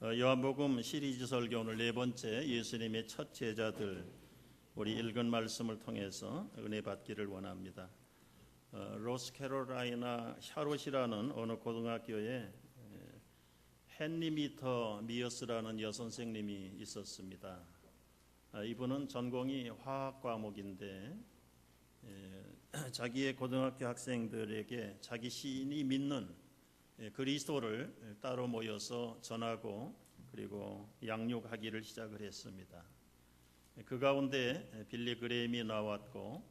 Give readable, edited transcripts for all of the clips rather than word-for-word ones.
요한복음 시리즈 설교 오늘 네 번째, 예수님의 첫 제자들, 우리 읽은 말씀을 통해서 은혜 받기를 원합니다. 로스캐롤라이나 샤롯이라는 어느 고등학교에 헨리미터 미어스라는 여선생님이 있었습니다. 이분은 전공이 화학 과목인데 자기의 고등학교 학생들에게 자기 시인이 믿는 그리스도를 따로 모여서 전하고 그리고 양육하기를 시작을 했습니다. 그 가운데 빌리 그레임이 나왔고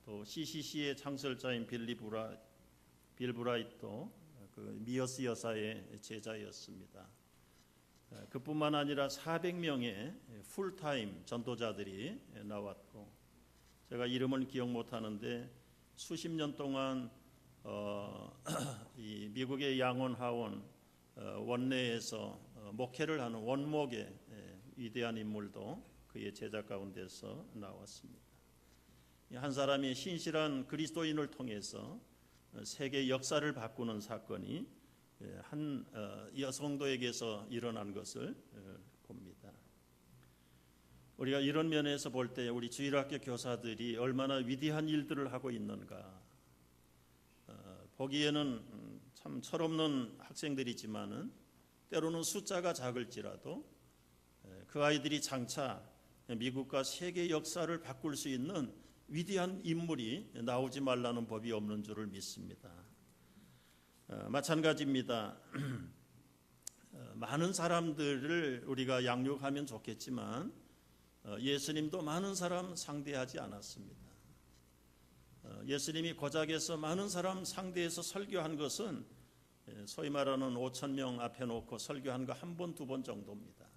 또 CCC의 창설자인 빌 브라이트도 그 미어스 여사의 제자였습니다. 그뿐만 아니라 400명의 풀타임 전도자들이 나왔고, 제가 이름을 기억 못하는데 수십 년 동안 이 미국의 양원 원내에서 목회를 하는 원목의 위대한 인물도 그의 제자 가운데서 나왔습니다. 한 사람이 신실한 그리스도인을 통해서 세계 역사를 바꾸는 사건이 한 여성도에게서 일어난 것을 봅니다. 우리가 이런 면에서 볼 때 우리 주일학교 교사들이 얼마나 위대한 일들을 하고 있는가. 보기에는 참 철없는 학생들이지만은 때로는 숫자가 작을지라도 그 아이들이 장차 미국과 세계 역사를 바꿀 수 있는 위대한 인물이 나오지 말라는 법이 없는 줄을 믿습니다. 마찬가지입니다. 많은 사람들을 우리가 양육하면 좋겠지만 예수님도 많은 사람 상대하지 않았습니다. 예수님이 고작에서 많은 사람 상대해서 설교한 것은 소위 말하는 5,000명 앞에 놓고 설교한 거 한 번, 두 번 정도입니다.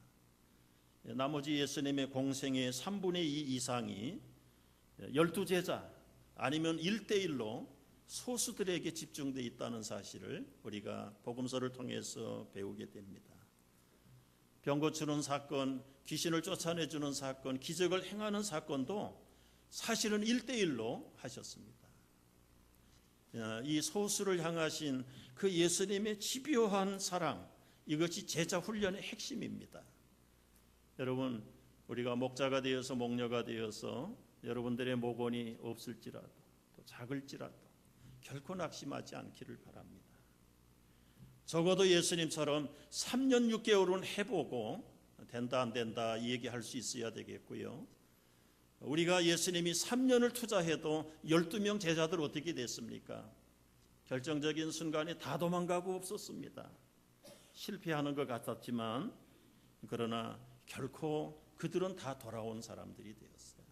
나머지 예수님의 공생의 3분의 2 이상이 12제자 아니면 1대1로 소수들에게 집중되어 있다는 사실을 우리가 복음서를 통해서 배우게 됩니다. 병 고치는 사건, 귀신을 쫓아내주는 사건, 기적을 행하는 사건도 사실은 1대1로 하셨습니다. 이 소수를 향하신 그 예수님의 집요한 사랑, 이것이 제자 훈련의 핵심입니다. 여러분, 우리가 목자가 되어서 목녀가 되어서 여러분들의 목원이 없을지라도 또 작을지라도 결코 낙심하지 않기를 바랍니다. 적어도 예수님처럼 3년 6개월은 해보고 된다 안 된다 이 얘기할 수 있어야 되겠고요. 우리가 예수님이 3년을 투자해도 12명 제자들 어떻게 됐습니까? 결정적인 순간에 다 도망가고 없었습니다. 실패하는 것 같았지만 그러나 결코 그들은 다 돌아온 사람들이 되었어요.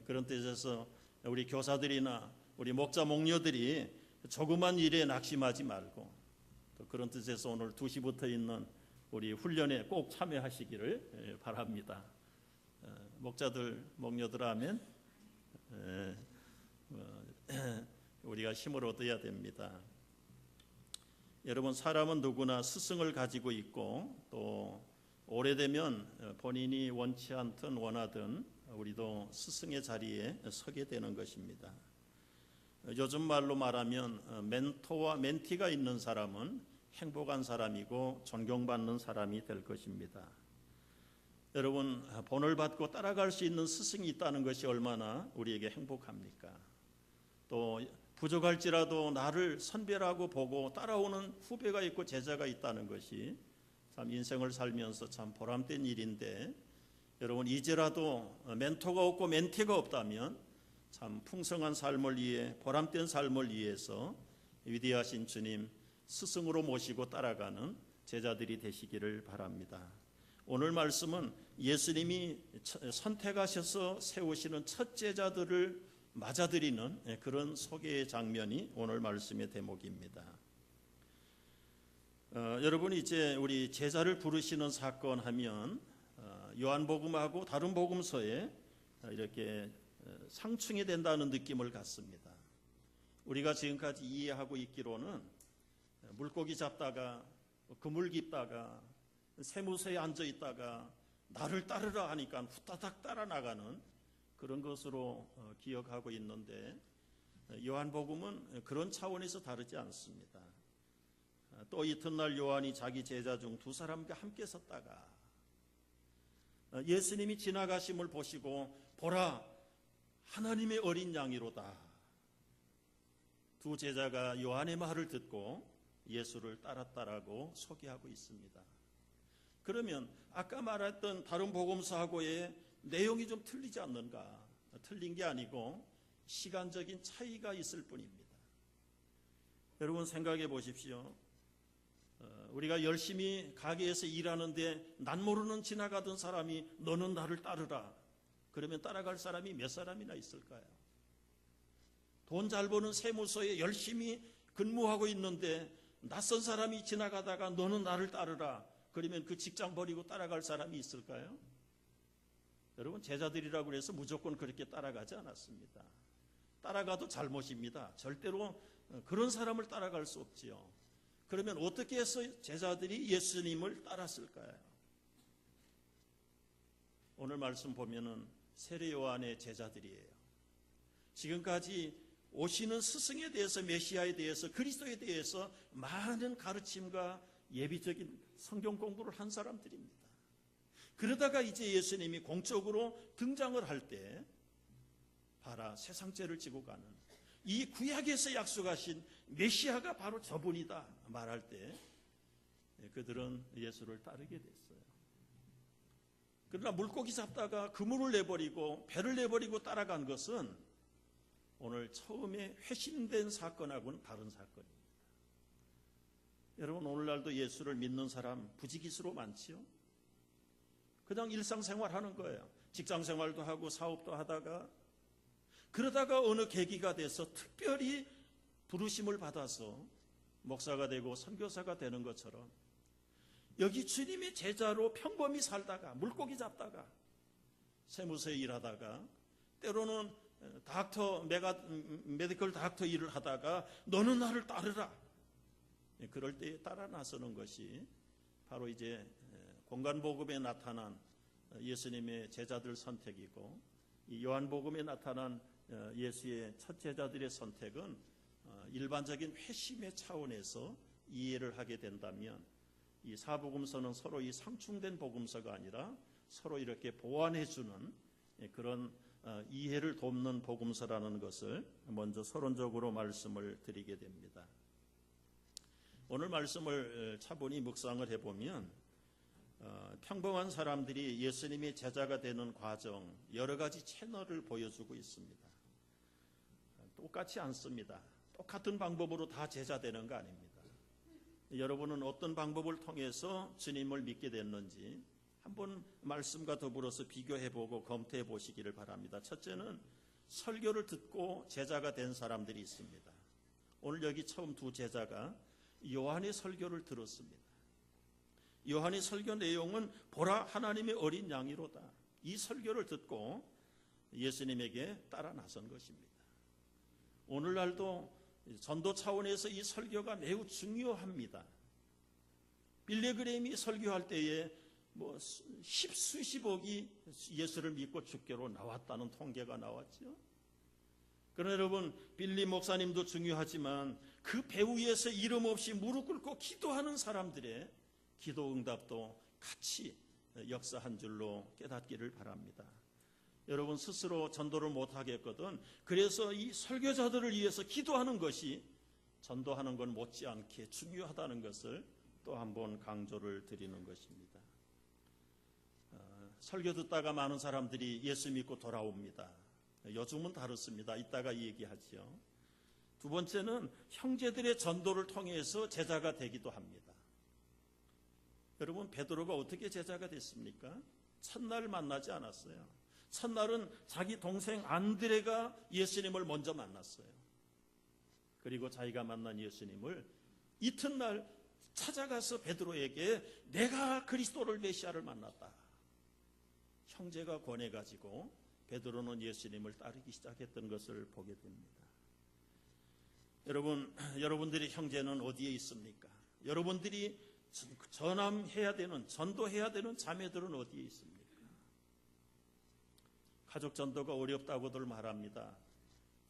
그런 뜻에서 우리 교사들이나 우리 목자 목녀들이 조그만 일에 낙심하지 말고, 또 그런 뜻에서 오늘 2시부터 있는 우리 훈련에 꼭 참여하시기를 바랍니다. 목자들, 목녀들 하면 우리가 힘을 얻어야 됩니다. 여러분, 사람은 누구나 스승을 가지고 있고 또 오래되면 본인이 원치 않든 원하든 우리도 스승의 자리에 서게 되는 것입니다. 요즘 말로 말하면 멘토와 멘티가 있는 사람은 행복한 사람이고 존경받는 사람이 될 것입니다. 여러분, 본을 받고 따라갈 수 있는 스승이 있다는 것이 얼마나 우리에게 행복합니까? 또 부족할지라도 나를 선별하고 보고 따라오는 후배가 있고 제자가 있다는 것이 참 인생을 살면서 참 보람된 일인데, 여러분 이제라도 멘토가 없고 멘티가 없다면 참 풍성한 삶을 위해, 보람된 삶을 위해서 위대하신 주님 스승으로 모시고 따라가는 제자들이 되시기를 바랍니다. 오늘 말씀은 예수님이 선택하셔서 세우시는 첫 제자들을 맞아들이는 그런 소개의 장면이 오늘 말씀의 대목입니다. 여러분, 이제 우리 제자를 부르시는 사건 하면 요한복음하고 다른 복음서에 이렇게 상충이 된다는 느낌을 갖습니다. 우리가 지금까지 이해하고 있기로는 물고기 잡다가 그물 깊다가 세무서에 앉아 있다가 나를 따르라 하니까 후다닥 따라 나가는 그런 것으로 기억하고 있는데, 요한복음은 그런 차원에서 다르지 않습니다. 또 이튿날 요한이 자기 제자 중 두 사람과 함께 섰다가 예수님이 지나가심을 보시고 보라 하나님의 어린 양이로다. 두 제자가 요한의 말을 듣고 예수를 따랐다라고 소개하고 있습니다. 그러면 아까 말했던 다른 복음서하고의 내용이 좀 틀리지 않는가? 틀린 게 아니고 시간적인 차이가 있을 뿐입니다. 여러분 생각해 보십시오. 우리가 열심히 가게에서 일하는데 난 모르는 지나가던 사람이 너는 나를 따르라. 그러면 따라갈 사람이 몇 사람이나 있을까요? 돈 잘 버는 세무서에 열심히 근무하고 있는데 낯선 사람이 지나가다가 너는 나를 따르라. 그러면 그 직장 버리고 따라갈 사람이 있을까요? 여러분 제자들이라고 해서 무조건 그렇게 따라가지 않았습니다. 따라가도 잘못입니다. 절대로 그런 사람을 따라갈 수 없지요. 그러면 어떻게 해서 제자들이 예수님을 따랐을까요? 오늘 말씀 보면은 세례 요한의 제자들이에요. 지금까지 오시는 스승에 대해서, 메시아에 대해서, 그리스도에 대해서 많은 가르침과 예비적인 성경 공부를 한 사람들입니다. 그러다가 이제 예수님이 공적으로 등장을 할 때 봐라 세상 죄를 지고 가는 이 구약에서 약속하신 메시아가 바로 저분이다 말할 때 그들은 예수를 따르게 됐어요. 그러나 물고기 잡다가 그물을 내버리고 배를 내버리고 따라간 것은 오늘 처음에 회심된 사건하고는 다른 사건입니다. 여러분 오늘날도 예수를 믿는 사람 부지기수로 많지요. 그냥 일상생활 하는 거예요. 직장생활도 하고 사업도 하다가 그러다가 어느 계기가 돼서 특별히 부르심을 받아서 목사가 되고 선교사가 되는 것처럼 여기 주님의 제자로 평범히 살다가 물고기 잡다가 세무서에 일하다가 때로는 메디컬 닥터 일을 하다가 너는 나를 따르라. 그럴 때 따라 나서는 것이 바로 이제 공간복음에 나타난 예수님의 제자들 선택이고 이 요한복음에 나타난 예수의 첫 제자들의 선택은 일반적인 회심의 차원에서 이해를 하게 된다면 이 사복음서는 서로 이 상충된 복음서가 아니라 서로 이렇게 보완해주는 그런 이해를 돕는 복음서라는 것을 먼저 서론적으로 말씀을 드리게 됩니다. 오늘 말씀을 차분히 묵상을 해보면 평범한 사람들이 예수님의 제자가 되는 과정 여러 가지 채널을 보여주고 있습니다. 똑같지 않습니다. 똑같은 방법으로 다 제자 되는 거 아닙니다. 여러분은 어떤 방법을 통해서 주님을 믿게 됐는지 한번 말씀과 더불어서 비교해보고 검토해 보시기를 바랍니다. 첫째는 설교를 듣고 제자가 된 사람들이 있습니다. 오늘 여기 처음 두 제자가 요한의 설교를 들었습니다. 요한의 설교 내용은 보라 하나님의 어린 양이로다. 이 설교를 듣고 예수님에게 따라 나선 것입니다. 오늘날도 전도 차원에서 이 설교가 매우 중요합니다. 빌레그램이 설교할 때에 십수십억이 예수를 믿고 주께로 나왔다는 통계가 나왔죠. 그러나 여러분 빌리 목사님도 중요하지만 그 배후에서 이름 없이 무릎 꿇고 기도하는 사람들의 기도 응답도 같이 역사한 줄로 깨닫기를 바랍니다. 여러분 스스로 전도를 못하겠거든 그래서 이 설교자들을 위해서 기도하는 것이 전도하는 건 못지않게 중요하다는 것을 또 한번 강조를 드리는 것입니다. 설교 듣다가 많은 사람들이 예수 믿고 돌아옵니다. 요즘은 다릅니다. 이따가 얘기하죠. 두 번째는 형제들의 전도를 통해서 제자가 되기도 합니다. 여러분 베드로가 어떻게 제자가 됐습니까? 첫날 만나지 않았어요. 첫날은 자기 동생 안드레가 예수님을 먼저 만났어요. 그리고 자기가 만난 예수님을 이튿날 찾아가서 베드로에게 내가 그리스도를 메시아를 만났다. 형제가 권해가지고 베드로는 예수님을 따르기 시작했던 것을 보게 됩니다. 여러분들의 형제는 어디에 있습니까? 여러분들이 전함해야 되는, 전도해야 되는 자매들은 어디에 있습니까? 가족 전도가 어렵다고들 말합니다.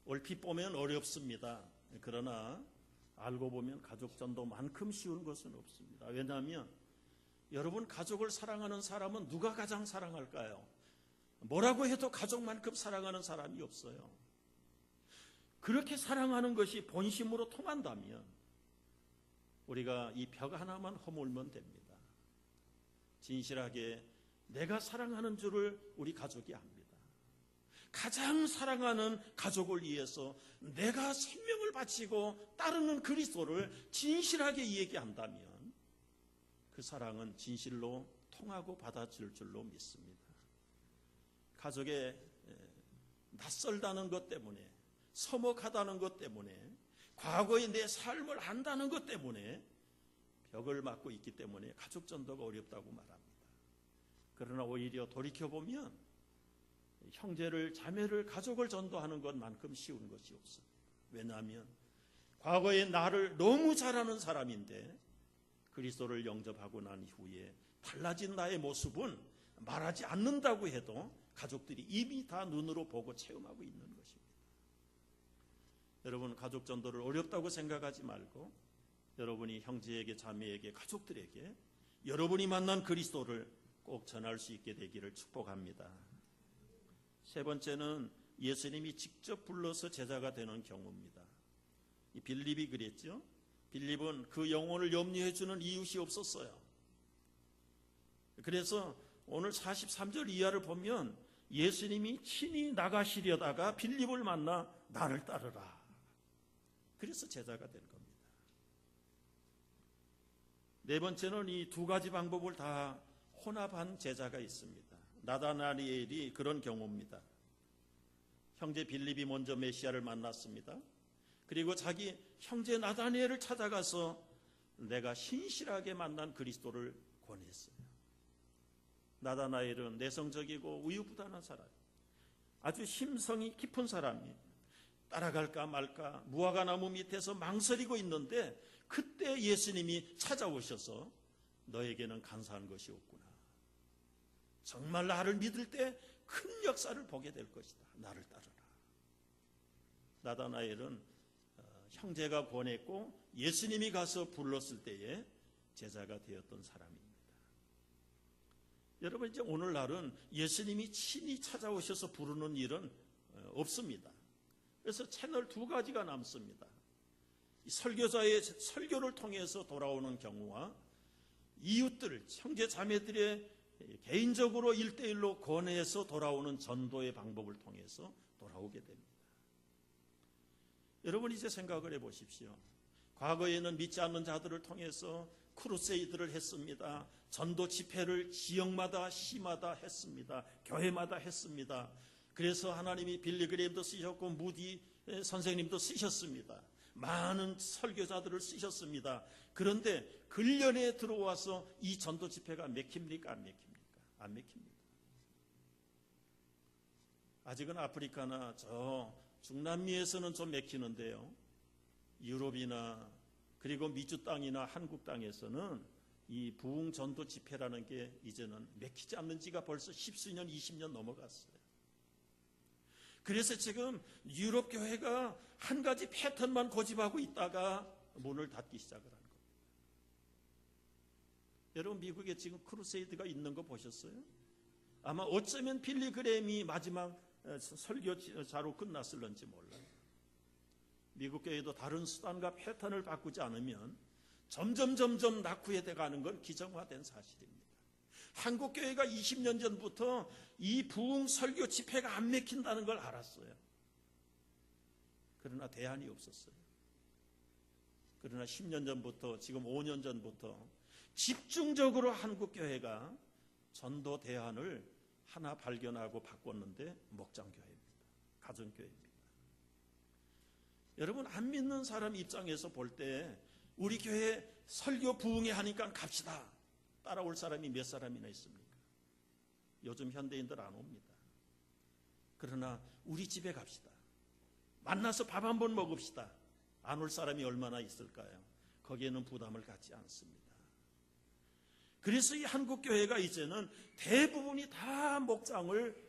얼핏 보면 어렵습니다. 그러나 알고 보면 가족 전도만큼 쉬운 것은 없습니다. 왜냐하면 여러분, 가족을 사랑하는 사람은 누가 가장 사랑할까요? 뭐라고 해도 가족만큼 사랑하는 사람이 없어요. 그렇게 사랑하는 것이 본심으로 통한다면 우리가 이 벽 하나만 허물면 됩니다. 진실하게 내가 사랑하는 줄을 우리 가족이 압니다. 가장 사랑하는 가족을 위해서 내가 생명을 바치고 따르는 그리스도를 진실하게 얘기한다면 그 사랑은 진실로 통하고 받아줄 줄로 믿습니다. 가족에 낯설다는 것 때문에, 서먹하다는 것 때문에, 과거의 내 삶을 안다는 것 때문에 벽을 막고 있기 때문에 가족 전도가 어렵다고 말합니다. 그러나 오히려 돌이켜보면 형제를, 자매를, 가족을 전도하는 것만큼 쉬운 것이 없습니다. 왜냐하면 과거에 나를 너무 잘 아는 사람인데 그리스도를 영접하고 난 이후에 달라진 나의 모습은 말하지 않는다고 해도 가족들이 이미 다 눈으로 보고 체험하고 있는 것입니다. 여러분, 가족 전도를 어렵다고 생각하지 말고 여러분이 형제에게, 자매에게, 가족들에게 여러분이 만난 그리스도를 꼭 전할 수 있게 되기를 축복합니다. 세 번째는 예수님이 직접 불러서 제자가 되는 경우입니다. 이 빌립이 그랬죠. 빌립은 그 영혼을 염려해 주는 이웃이 없었어요. 그래서 오늘 43절 이하를 보면 예수님이 친히 나가시려다가 빌립을 만나 나를 따르라. 그래서 제자가 된 겁니다. 네 번째는 이 두 가지 방법을 다 혼합한 제자가 있습니다. 나다나엘이 그런 경우입니다. 형제 빌립이 먼저 메시아를 만났습니다. 그리고 자기 형제 나다나엘을 찾아가서 내가 신실하게 만난 그리스도를 권했어요. 나다나엘은 내성적이고 우유부단한 사람, 아주 심성이 깊은 사람이 따라갈까 말까 무화과 나무 밑에서 망설이고 있는데 그때 예수님이 찾아오셔서 너에게는 간사한 것이 없구나. 정말 나를 믿을 때 큰 역사를 보게 될 것이다. 나를 따르라. 나다나엘은 형제가 권했고 예수님이 가서 불렀을 때에 제자가 되었던 사람입니다. 여러분, 이제 오늘날은 예수님이 친히 찾아오셔서 부르는 일은 없습니다. 그래서 채널 두 가지가 남습니다. 설교자의 설교를 통해서 돌아오는 경우와 이웃들, 형제 자매들의 개인적으로 1대1로 권해서 돌아오는 전도의 방법을 통해서 돌아오게 됩니다. 여러분, 이제 생각을 해보십시오. 과거에는 믿지 않는 자들을 통해서 크루세이드를 했습니다. 전도 집회를 지역마다, 시마다 했습니다. 교회마다 했습니다. 그래서 하나님이 빌리그램도 쓰셨고 무디 선생님도 쓰셨습니다. 많은 설교자들을 쓰셨습니다. 그런데 근련에 들어와서 이 전도 집회가 맥힙니까? 안 맥힙니까? 안 맥힙니다. 아직은 아프리카나 저 중남미에서는 좀 맥히는데요. 유럽이나 그리고 미주 땅이나 한국 땅에서는 이 부흥 전도 집회라는 게 이제는 맥히지 않는 지가 벌써 10수년, 20년 넘어갔어요. 그래서 지금 유럽 교회가 한 가지 패턴만 고집하고 있다가 문을 닫기 시작을 한 겁니다. 여러분, 미국에 지금 크루세이드가 있는 거 보셨어요? 아마 어쩌면 빌리그램이 마지막 설교자로 끝났을런지 몰라요. 미국 교회도 다른 수단과 패턴을 바꾸지 않으면 점점 낙후해 가는 건 기정화된 사실입니다. 한국 교회가 20년 전부터 이 부흥 설교 집회가 안 맥힌다는 걸 알았어요. 그러나 대안이 없었어요. 그러나 10년 전부터, 지금 5년 전부터 집중적으로 한국 교회가 전도 대안을 하나 발견하고 바꿨는데 목장교회입니다. 가정교회입니다. 여러분, 안 믿는 사람 입장에서 볼 때 우리 교회 설교 부흥회 하니까 갑시다. 따라올 사람이 몇 사람이나 있습니까? 요즘 현대인들 안 옵니다. 그러나 우리 집에 갑시다. 만나서 밥 한번 먹읍시다. 안 올 사람이 얼마나 있을까요? 거기에는 부담을 갖지 않습니다. 그래서 이 한국교회가 이제는 대부분이 다 목장을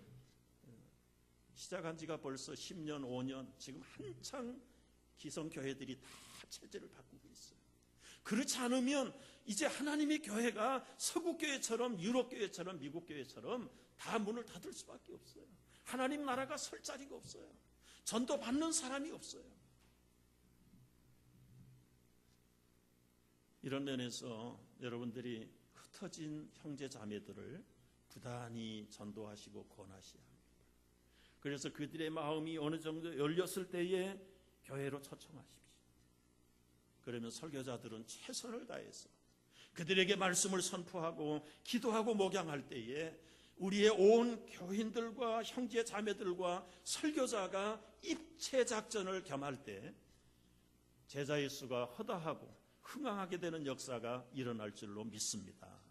시작한 지가 벌써 10년, 5년, 지금 한창 기성교회들이 다 체제를 바꾸고 있어요. 그렇지 않으면 이제 하나님의 교회가 서구교회처럼 유럽교회처럼 미국교회처럼 다 문을 닫을 수밖에 없어요. 하나님 나라가 설 자리가 없어요. 전도 받는 사람이 없어요. 이런 면에서 여러분들이 흩어진 형제 자매들을 부단히 전도하시고 권하셔야 합니다. 그래서 그들의 마음이 어느 정도 열렸을 때에 교회로 초청하십시오. 그러면 설교자들은 최선을 다해서 그들에게 말씀을 선포하고 기도하고 목양할 때에 우리의 온 교인들과 형제 자매들과 설교자가 입체 작전을 겸할 때 제자의 수가 허다하고 흥황하게 되는 역사가 일어날 줄로 믿습니다.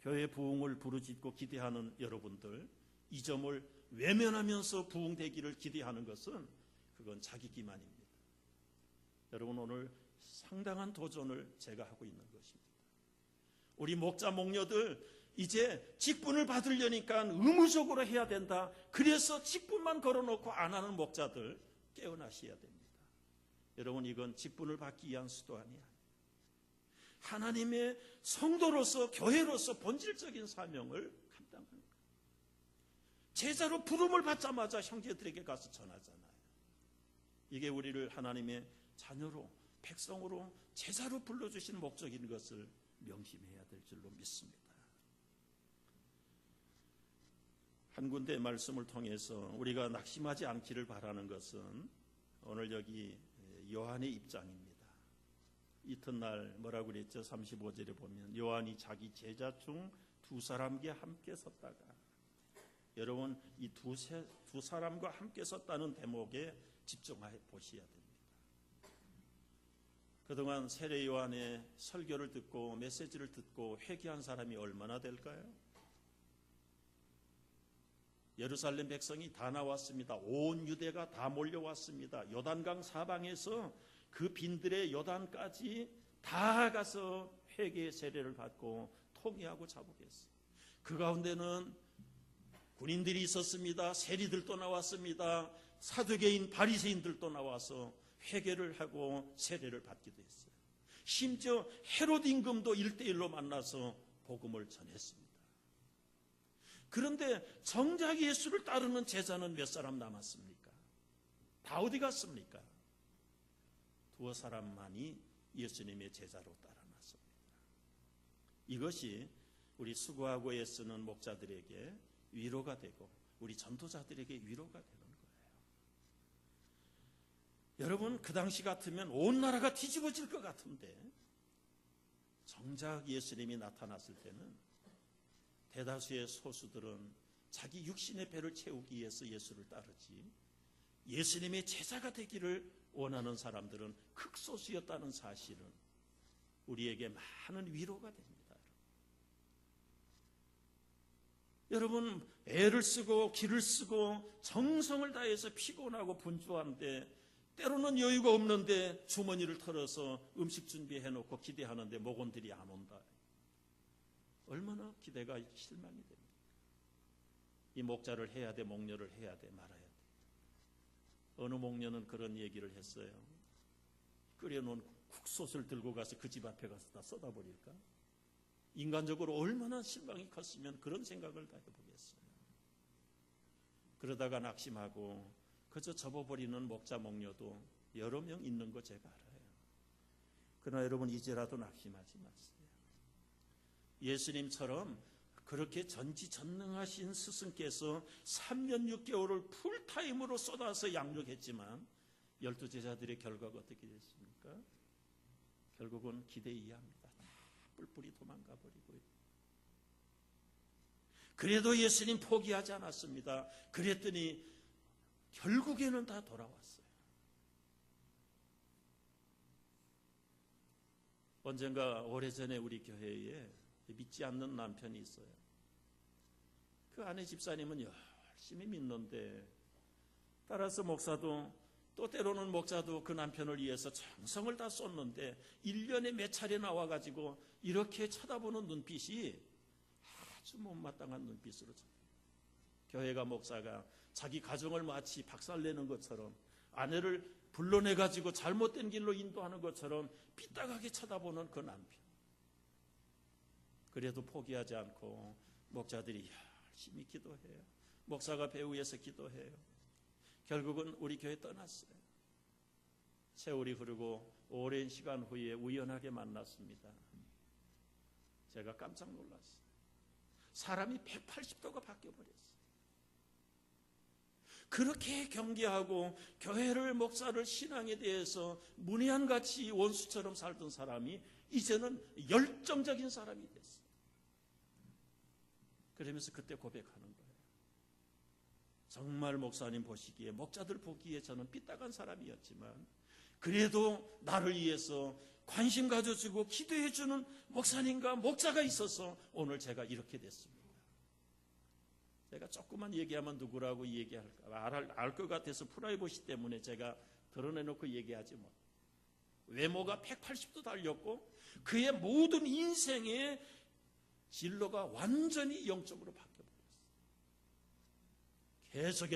교회 부흥을 부르짖고 기대하는 여러분들, 이 점을 외면하면서 부흥되기를 기대하는 것은 그건 자기 기만입니다. 여러분, 오늘 상당한 도전을 제가 하고 있는 것입니다. 우리 목자 목녀들 이제 직분을 받으려니까 의무적으로 해야 된다. 그래서 직분만 걸어놓고 안 하는 목자들 깨어나셔야 됩니다. 여러분, 이건 직분을 받기 위한 수단이 아니에요. 하나님의 성도로서 교회로서 본질적인 사명을 감당하는 거예요. 제자로 부름을 받자마자 형제들에게 가서 전하잖아요. 이게 우리를 하나님의 자녀로, 백성으로, 제자로 불러주신 목적인 것을 명심해야 될 줄로 믿습니다. 한 군데 말씀을 통해서 우리가 낙심하지 않기를 바라는 것은 오늘 여기 요한의 입장입니다. 이튿날 뭐라고 그랬죠? 35절에 보면 요한이 자기 제자 중 두 사람과 함께 섰다가, 여러분 이 두 사람과 함께 섰다는 대목에 집중해 보셔야 됩니다. 그동안 세례 요한의 설교를 듣고 메시지를 듣고 회개한 사람이 얼마나 될까요? 예루살렘 백성이 다 나왔습니다. 온 유대가 다 몰려왔습니다. 요단강 사방에서 그 빈들의 요단까지 다 가서 회개의 세례를 받고 통회하고 자복했어요. 그 가운데는 군인들이 있었습니다. 세리들도 나왔습니다. 사두개인 바리새인들도 나와서 회개를 하고 세례를 받기도 했어요. 심지어 헤롯 임금도 1대1로 만나서 복음을 전했습니다. 그런데 정작 예수를 따르는 제자는 몇 사람 남았습니까? 다 어디 갔습니까? 두어 사람만이 예수님의 제자로 따라났습니다. 이것이 우리 수고하고 애쓰는 목자들에게 위로가 되고 우리 전도자들에게 위로가 되는 거예요. 여러분, 그 당시 같으면 온 나라가 뒤집어질 것 같은데 정작 예수님이 나타났을 때는 대다수의 소수들은 자기 육신의 배를 채우기 위해서 예수를 따르지 예수님의 제자가 되기를 원하는 사람들은 극소수였다는 사실은 우리에게 많은 위로가 됩니다. 여러분, 애를 쓰고 기를 쓰고 정성을 다해서 피곤하고 분주한데 때로는 여유가 없는데 주머니를 털어서 음식 준비해놓고 기대하는데 목원들이 안 온다. 얼마나 기대가 실망이 됩니까? 이 목자를 해야 돼, 목녀를 해야 돼, 말아야 돼. 어느 목녀는 그런 얘기를 했어요. 끓여놓은 국솥을 들고 가서 그 집 앞에 가서 다 쏟아버릴까? 인간적으로 얼마나 실망이 컸으면 그런 생각을 다 해보겠어요. 그러다가 낙심하고 그저 접어버리는 목자 목녀도 여러 명 있는 거 제가 알아요. 그러나 여러분, 이제라도 낙심하지 마세요. 예수님처럼 그렇게 전지전능하신 스승께서 3년 6개월을 풀타임으로 쏟아서 양육했지만 12제자들의 결과가 어떻게 됐습니까? 결국은 기대 이하입니다. 다 뿔뿔이 도망가 버리고요. 그래도 예수님 포기하지 않았습니다. 그랬더니 결국에는 다 돌아왔어요. 언젠가 오래전에 우리 교회에 믿지 않는 남편이 있어요. 그 아내 집사님은 열심히 믿는데 따라서 목사도 또 때로는 목사도 그 남편을 위해서 정성을 다 쏟는데 1년에 몇 차례 나와가지고 이렇게 쳐다보는 눈빛이 아주 못마땅한 눈빛으로 쳐다봐요. 교회가 목사가 자기 가정을 마치 박살내는 것처럼 아내를 불러내가지고 잘못된 길로 인도하는 것처럼 삐딱하게 쳐다보는 그 남편. 그래도 포기하지 않고 목자들이 열심히 기도해요. 목사가 배후에서 기도해요. 결국은 우리 교회 떠났어요. 세월이 흐르고 오랜 시간 후에 우연하게 만났습니다. 제가 깜짝 놀랐어요. 사람이 180도가 바뀌어버렸어요. 그렇게 경계하고 교회를, 목사를, 신앙에 대해서 문외한같이 원수처럼 살던 사람이 이제는 열정적인 사람이 됐어요. 그러면서 그때 고백하는 거예요. 정말 목사님 보시기에, 목자들 보기에 저는 삐딱한 사람이었지만 그래도 나를 위해서 관심 가져주고 기도해주는 목사님과 목자가 있어서 오늘 제가 이렇게 됐습니다. 제가 조금만 얘기하면 누구라고 얘기할까 알 것 같아서 프라이버시 때문에 제가 드러내놓고 얘기하지 못. 외모가 180도 달렸고 그의 모든 인생의 진로가 완전히 영적으로 바뀌어버렸어요. 계속